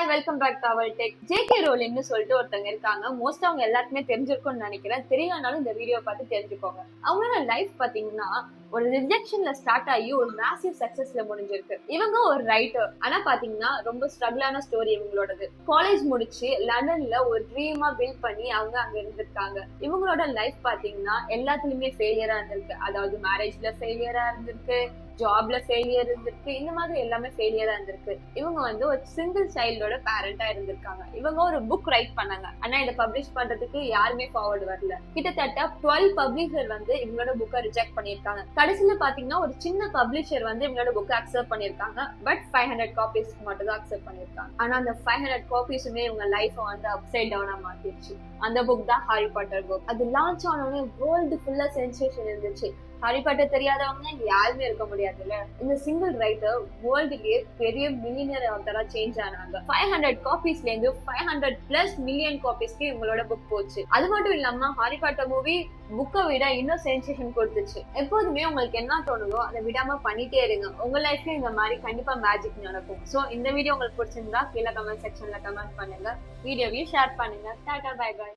Hi welcome back to our tech. JK ரோலிங்னு சொல்லிட்டு ஒருத்தங்க இருக்காங்க. மோஸ்ட் அவங்க எல்லாருக்குமே தெரிஞ்சிருக்கும்னு நினைக்கிறேன். தெரியலனாலும் இந்த வீடியோ பார்த்து தெரிஞ்சுக்கோங்க. அவங்களோட லைஃப் பாத்தீங்கன்னா ஒரு ரிஜெக்ஷன்ல ஸ்டார்ட் ஆகி ஒரு மேசிவ் சக்சஸ்ல முடிஞ்சிருக்கு. இவங்க ஒரு ரைட்டர். ஆனா பாத்தீங்கன்னா ரொம்ப ஸ்ட்ரகிளான ஸ்டோரி இவங்களோடது. காலேஜ் முடிச்சு லண்டன்ல ஒரு ட்ரீமா பில்ட் பண்ணி அவங்க அங்க இருந்திருக்காங்க. இவங்களோட லைஃப் பாத்தீங்கன்னா எல்லாத்துலயுமே ஃபெயிலியரா இருந்திருக்கு. அதாவது மேரேஜ்ல ஃபெயிலியரா இருந்திருக்கு, ஜாப்ல ஃபெயிலியர் இருந்திருக்கு, இந்த மாதிரி எல்லாமே ஃபெயிலியரா இருந்திருக்கு. இவங்க வந்து ஒரு சிங்கிள் சைல்டோட பேரண்டா இருந்திருக்காங்க. இவங்க ஒரு புக் ரைட் பண்ணாங்க. ஆனா இதை பப்ளிஷ் பண்றதுக்கு யாருமே ஃபார்வர்டு வரல. கிட்டத்தட்ட 12 பப்ளிஷர் வந்து இவங்களோட புக்கை ரிஜெக்ட் பண்ணிருக்காங்க. கடைசியில பாத்தீங்கன்னா ஒரு சின்ன பப்ளிஷர் வந்து இவங்களோட புக்கை அக்செப்ட் பண்ணிருக்காங்க. பட் 500 காப்பீஸ் மட்டும் தான் அக்செப்ட் பண்ணிருக்காங்க. ஆனா அந்த 500 காப்பீஸுமே இவங்க லைஃப் வந்து அப்சைட் டவுனா மாத்திருச்சு. அந்த புக் தான் ஹாரி பாட்டர் புக். அது லான்ச் ஆனோடனே வேர்ல்டு ஃபுல்லா சென்சேஷன் இருந்துச்சு. ஹாரி பாட்டர் தெரியாதவங்க இங்க யாருமே இருக்க முடியாதுல்ல. இந்த சிங்கிள் ரைட்டர் வேர்ல்டுலயே பெரிய மில்லியனர் ஆத்தரா சேஞ்ச் ஆனாங்க. 500 காப்பீஸ்ல இருந்து 500+ மில்லியன் காப்பீஸ்க்கு இவங்களோட புக் போச்சு. அது மட்டும் இல்லாம ஹாரி பாட்டர் மூவி புக்கை விட இன்னும் சென்சேஷன் கொடுத்துச்சு. எப்போதுமே உங்களுக்கு என்ன தோணுதோ அதை விடாம பண்ணிட்டே இருங்க. உங்க லைஃப்ல இந்த மாதிரி கண்டிப்பா மேஜிக் நடக்கும். சோ இந்த வீடியோ உங்களுக்கு பிடிச்சிருந்தா கீழே கமெண்ட் செக்ஷன்ல கமெண்ட் பண்ணுங்க. வீடியோவையும் ஷேர் பண்ணுங்க. Tata bye by.